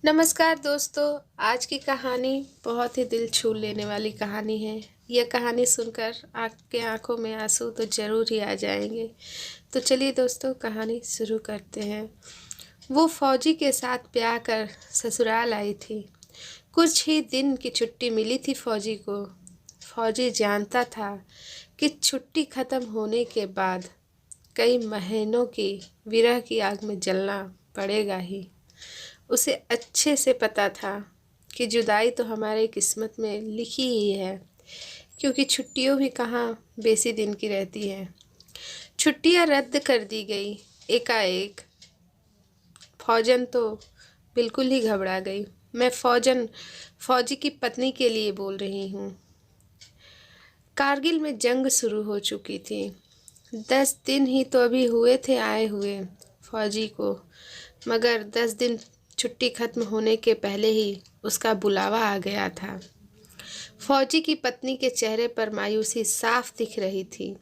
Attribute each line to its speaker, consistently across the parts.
Speaker 1: नमस्कार दोस्तों। आज की कहानी बहुत ही दिल छू लेने वाली कहानी है। यह कहानी सुनकर आपके आंखों में आंसू तो ज़रूर ही आ जाएंगे। तो चलिए दोस्तों, कहानी शुरू करते हैं। वो फौजी के साथ ब्याह कर ससुराल आई थी। कुछ ही दिन की छुट्टी मिली थी फौजी को। फौजी जानता था कि छुट्टी ख़त्म होने के बाद कई महीनों की विरह की आग में जलना पड़ेगा ही। उसे अच्छे से पता था कि जुदाई तो हमारे किस्मत में लिखी ही है, क्योंकि छुट्टियों भी कहाँ बेसी दिन की रहती हैं। छुट्टियां रद्द कर दी गई एकाएक। फौजन तो बिल्कुल ही घबरा गई। मैं फौजी की पत्नी के लिए बोल रही हूँ। कारगिल में जंग शुरू हो चुकी थी। 10 दिन ही तो अभी हुए थे आए हुए फौजी को, मगर 10 दिन छुट्टी खत्म होने के पहले ही उसका बुलावा आ गया था। फौजी की पत्नी के चेहरे पर मायूसी साफ दिख रही थी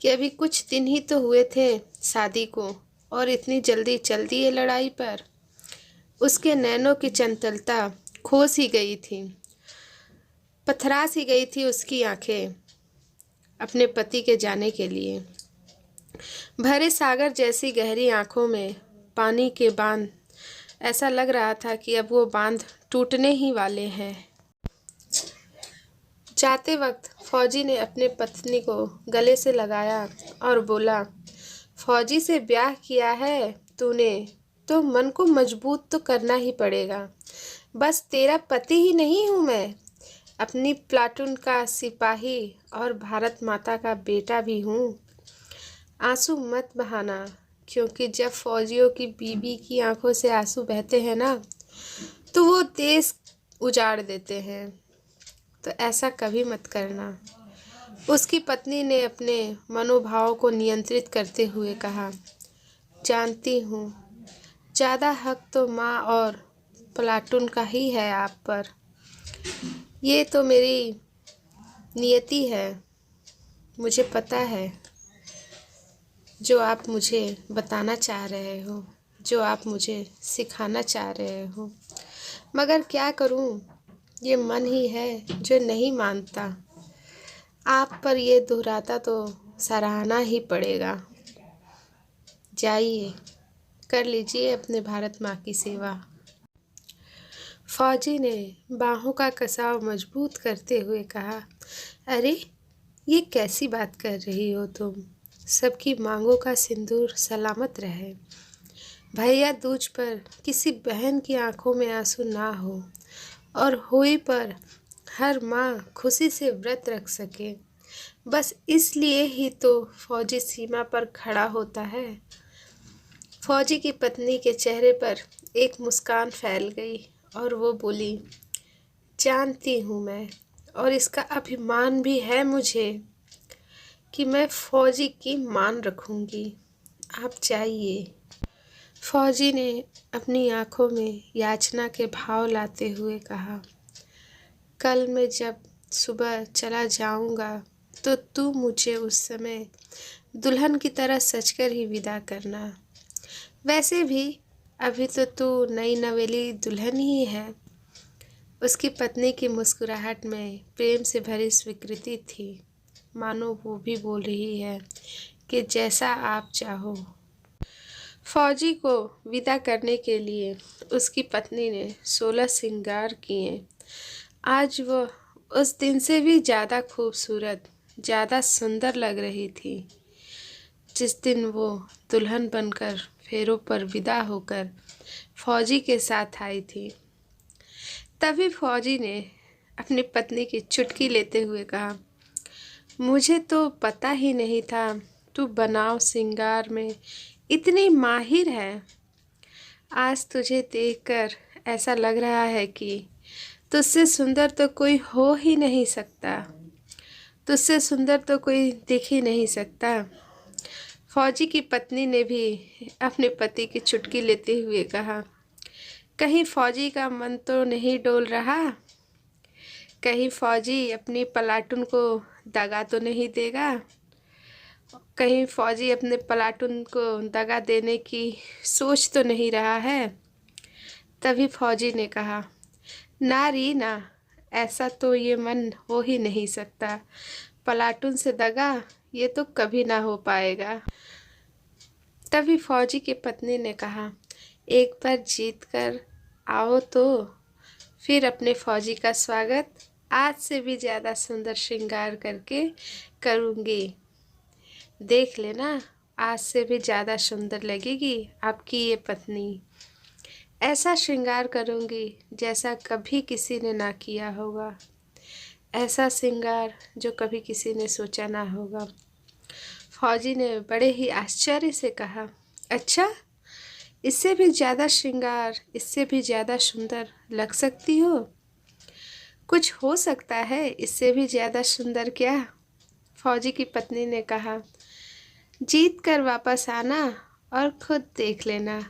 Speaker 1: कि अभी कुछ दिन ही तो हुए थे शादी को, और इतनी जल्दी चल दी ये लड़ाई पर। उसके नैनों की चंचलता खो सी गई थी, पथरा सी गई थी उसकी आंखें अपने पति के जाने के लिए। भरे सागर जैसी गहरी आंखों में पानी के बांध, ऐसा लग रहा था कि अब वो बांध टूटने ही वाले हैं। जाते वक्त फौजी ने अपने पत्नी को गले से लगाया और बोला, फौजी से ब्याह किया है तूने तो मन को मजबूत तो करना ही पड़ेगा। बस तेरा पति ही नहीं हूँ मैं, अपनी प्लाटून का सिपाही और भारत माता का बेटा भी हूँ। आंसू मत बहाना, क्योंकि जब फौजियों की बीबी की आंखों से आंसू बहते हैं ना, तो वो देश उजाड़ देते हैं। तो ऐसा कभी मत करना। उसकी पत्नी ने अपने मनोभाव को नियंत्रित करते हुए कहा, जानती हूँ ज़्यादा हक तो माँ और प्लाटून का ही है आप पर। ये तो मेरी नियति है। मुझे पता है जो आप मुझे बताना चाह रहे हो, जो आप मुझे सिखाना चाह रहे हो, मगर क्या करूं, ये मन ही है जो नहीं मानता। आप पर ये दोहराता तो सराहना ही पड़ेगा। जाइए, कर लीजिए अपने भारत माँ की सेवा। फौजी ने बाहों का कसाव मजबूत करते हुए कहा, अरे ये कैसी बात कर रही हो तुम। सबकी मांगों का सिंदूर सलामत रहे। भैया दूज पर किसी बहन की आंखों में आंसू ना हो, और होली पर हर माँ खुशी से व्रत रख सके। बस इसलिए ही तो फौजी सीमा पर खड़ा होता है। फौजी की पत्नी के चेहरे पर एक मुस्कान फैल गई और वो बोली, जानती हूँ मैं, और इसका अभिमान भी है मुझे कि मैं फौजी की मान रखूँगी। आप जाइए। फौजी ने अपनी आंखों में याचना के भाव लाते हुए कहा, कल मैं जब सुबह चला जाऊंगा तो तू मुझे उस समय दुल्हन की तरह सजकर ही विदा करना। वैसे भी अभी तो तू नई नवेली दुल्हन ही है। उसकी पत्नी की मुस्कुराहट में प्रेम से भरी स्वीकृति थी, मानो वो भी बोल रही है कि जैसा आप चाहो। फौजी को विदा करने के लिए उसकी पत्नी ने 16 श्रृंगार किए। आज वह उस दिन से भी ज़्यादा खूबसूरत, ज़्यादा सुंदर लग रही थी जिस दिन वो दुल्हन बनकर फेरों पर विदा होकर फौजी के साथ आई थी। तभी फौजी ने अपनी पत्नी की चुटकी लेते हुए कहा, मुझे तो पता ही नहीं था तू बनाव श्रृंगार में इतनी माहिर है। आज तुझे देखकर ऐसा लग रहा है कि तुझसे सुंदर तो कोई हो ही नहीं सकता, तुझसे सुंदर तो कोई दिख ही नहीं सकता। फौजी की पत्नी ने भी अपने पति की चुटकी लेते हुए कहा, कहीं फौजी का मन तो नहीं डोल रहा, कहीं फौजी अपनी प्लाटून को दगा तो नहीं देगा, कहीं फौजी अपने प्लाटून को दगा देने की सोच तो नहीं रहा है। तभी फौजी ने कहा, ना रीना, ऐसा तो ये मन हो ही नहीं सकता। पलाटून से दगा, ये तो कभी ना हो पाएगा। तभी फौजी की पत्नी ने कहा, एक बार जीत कर आओ तो फिर अपने फौजी का स्वागत आज से भी ज़्यादा सुंदर श्रृंगार करके करूँगी। देख लेना, आज से भी ज़्यादा सुंदर लगेगी आपकी ये पत्नी। ऐसा श्रृंगार करूँगी जैसा कभी किसी ने ना किया होगा, ऐसा श्रृंगार जो कभी किसी ने सोचा ना होगा। फौजी ने बड़े ही आश्चर्य से कहा, अच्छा, इससे भी ज़्यादा श्रृंगार, इससे भी ज़्यादा सुंदर लग सकती हो? कुछ हो सकता है इससे भी ज़्यादा सुंदर क्या? फौजी की पत्नी ने कहा, जीत कर वापस आना और खुद देख लेना।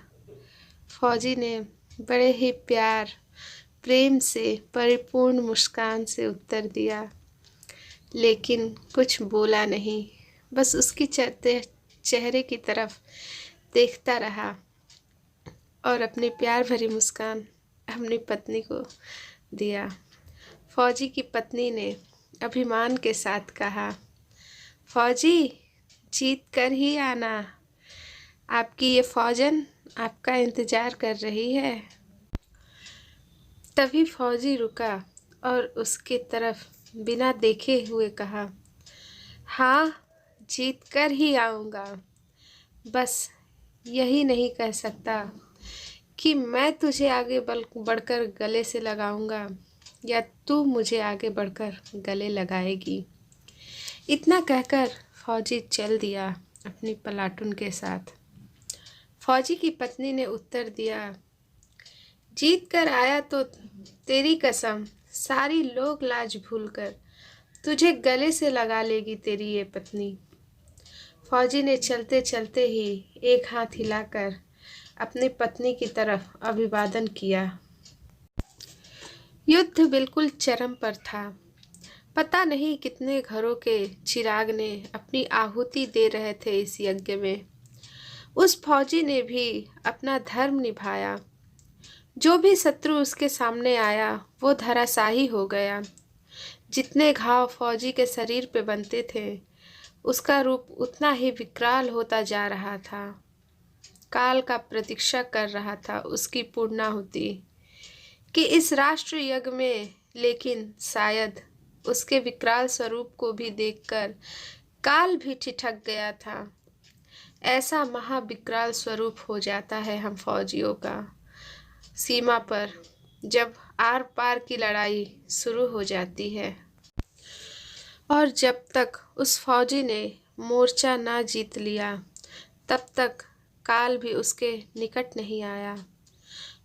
Speaker 1: फौजी ने बड़े ही प्यार, प्रेम से परिपूर्ण मुस्कान से उत्तर दिया, लेकिन कुछ बोला नहीं, बस उसकी चेहरे की तरफ देखता रहा और अपनी प्यार भरी मुस्कान अपनी पत्नी को दिया। फौजी की पत्नी ने अभिमान के साथ कहा, फौजी, जीत कर ही आना, आपकी ये फौजन आपका इंतज़ार कर रही है। तभी फौजी रुका और उसकी तरफ बिना देखे हुए कहा, हाँ, जीत कर ही आऊँगा। बस यही नहीं कह सकता कि मैं तुझे आगे बढ़कर गले से लगाऊंगा या तू मुझे आगे बढ़कर गले लगाएगी। इतना कहकर फौजी चल दिया अपनी पलाटून के साथ। फौजी की पत्नी ने उत्तर दिया, जीत कर आया तो तेरी कसम सारी लोक लाज भूलकर तुझे गले से लगा लेगी तेरी ये पत्नी। फौजी ने चलते चलते ही एक हाथ हिलाकर अपनी पत्नी की तरफ अभिवादन किया। युद्ध बिल्कुल चरम पर था। पता नहीं कितने घरों के चिराग ने अपनी आहुति दे रहे थे इस यज्ञ में। उस फौजी ने भी अपना धर्म निभाया। जो भी शत्रु उसके सामने आया वो धराशायी हो गया। जितने घाव फौजी के शरीर पे बनते थे उसका रूप उतना ही विकराल होता जा रहा था। काल का प्रतीक्षा कर रहा था उसकी पूर्णाहुति कि इस राष्ट्र यज्ञ में, लेकिन शायद उसके विकराल स्वरूप को भी देखकर काल भी ठिठक गया था। ऐसा महाविकराल स्वरूप हो जाता है हम फौजियों का सीमा पर जब आर पार की लड़ाई शुरू हो जाती है। और जब तक उस फौजी ने मोर्चा ना जीत लिया तब तक काल भी उसके निकट नहीं आया।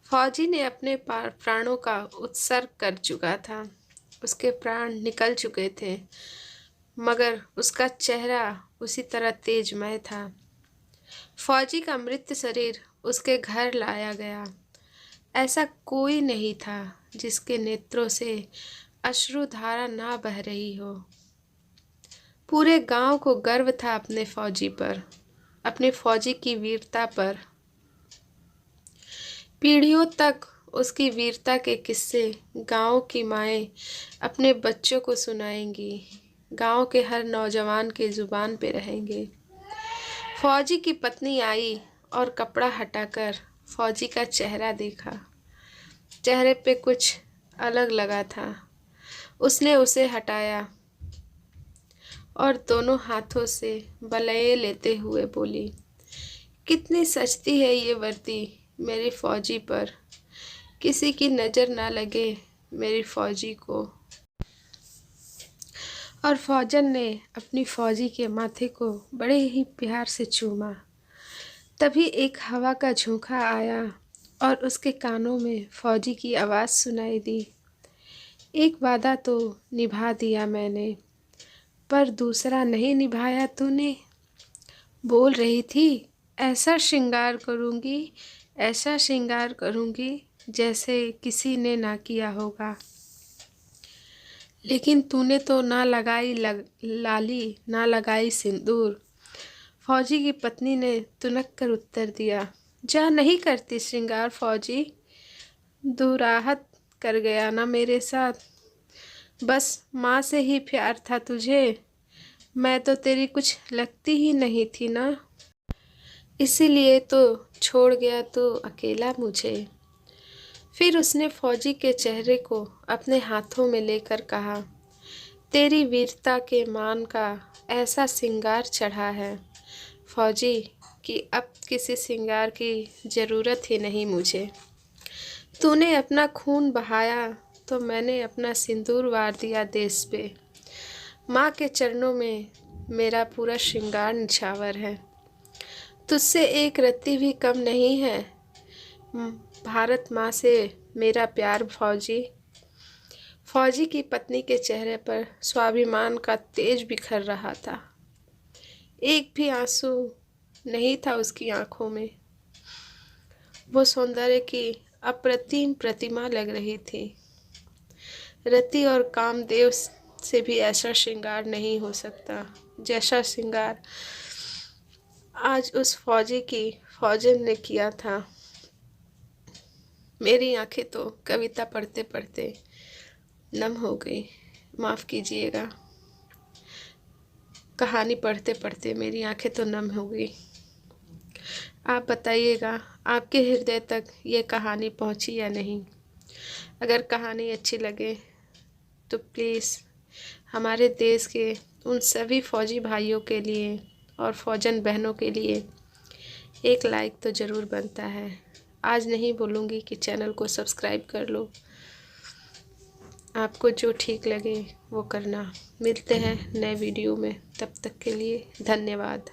Speaker 1: फौजी ने अपने प्राणों का उत्सर्ग कर चुका था। उसके प्राण निकल चुके थे, मगर उसका चेहरा उसी तरह तेजमय था। फौजी का मृत शरीर उसके घर लाया गया। ऐसा कोई नहीं था जिसके नेत्रों से अश्रुधारा ना बह रही हो। पूरे गांव को गर्व था अपने फौजी पर, अपने फौजी की वीरता पर। पीढ़ियों तक उसकी वीरता के किस्से गांव की माएँ अपने बच्चों को सुनाएंगी, गांव के हर नौजवान के जुबान पे रहेंगे। फौजी की पत्नी आई और कपड़ा हटाकर फौजी का चेहरा देखा। चेहरे पे कुछ अलग लगा था। उसने उसे हटाया और दोनों हाथों से बलये लेते हुए बोली, कितनी सजती है ये वर्दी मेरी फौजी पर, किसी की नज़र ना लगे मेरी फौजी को। और फौजन ने अपनी फौजी के माथे को बड़े ही प्यार से चूमा। तभी एक हवा का झोंका आया और उसके कानों में फौजी की आवाज़ सुनाई दी, एक वादा तो निभा दिया मैंने, पर दूसरा नहीं निभाया तूने। बोल रही थी ऐसा श्रृंगार करूँगी, ऐसा श्रृंगार करूँगी जैसे किसी ने ना किया होगा, लेकिन तूने तो ना लगाई लाली, ना लगाई सिंदूर। फौजी की पत्नी ने तुनक कर उत्तर दिया, जा नहीं करती श्रृंगार फौजी, दुराहत कर गया ना मेरे साथ। बस माँ से ही प्यार था तुझे, मैं तो तेरी कुछ लगती ही नहीं थी ना। इसीलिए तो छोड़ गया तू अकेला मुझे। फिर उसने फौजी के चेहरे को अपने हाथों में लेकर कहा, तेरी वीरता के मान का ऐसा सिंगार चढ़ा है फौजी कि अब किसी सिंगार की ज़रूरत ही नहीं मुझे। तूने अपना खून बहाया तो मैंने अपना सिंदूर वार दिया देश पे। माँ के चरणों में मेरा पूरा श्रृंगार निछावर है। तुझसे एक रत्ती भी कम नहीं है भारत माँ से मेरा प्यार फौजी। फौजी की पत्नी के चेहरे पर स्वाभिमान का तेज बिखर रहा था। एक भी आंसू नहीं था उसकी आंखों में। वो सौंदर्य की अप्रतिम प्रतिमा लग रही थी। रति और कामदेव से भी ऐसा श्रृंगार नहीं हो सकता जैसा श्रृंगार आज उस फौजी की फौजन ने किया था। मेरी आंखें तो कविता पढ़ते पढ़ते नम हो गई। माफ़ कीजिएगा, कहानी पढ़ते पढ़ते मेरी आंखें तो नम हो गई। आप बताइएगा आपके हृदय तक ये कहानी पहुंची या नहीं। अगर कहानी अच्छी लगे तो प्लीज़ हमारे देश के उन सभी फौजी भाइयों के लिए और फौजन बहनों के लिए एक लाइक तो ज़रूर बनता है। आज नहीं बोलूँगी कि चैनल को सब्सक्राइब कर लो, आपको जो ठीक लगे वो करना। मिलते हैं नए वीडियो में, तब तक के लिए धन्यवाद।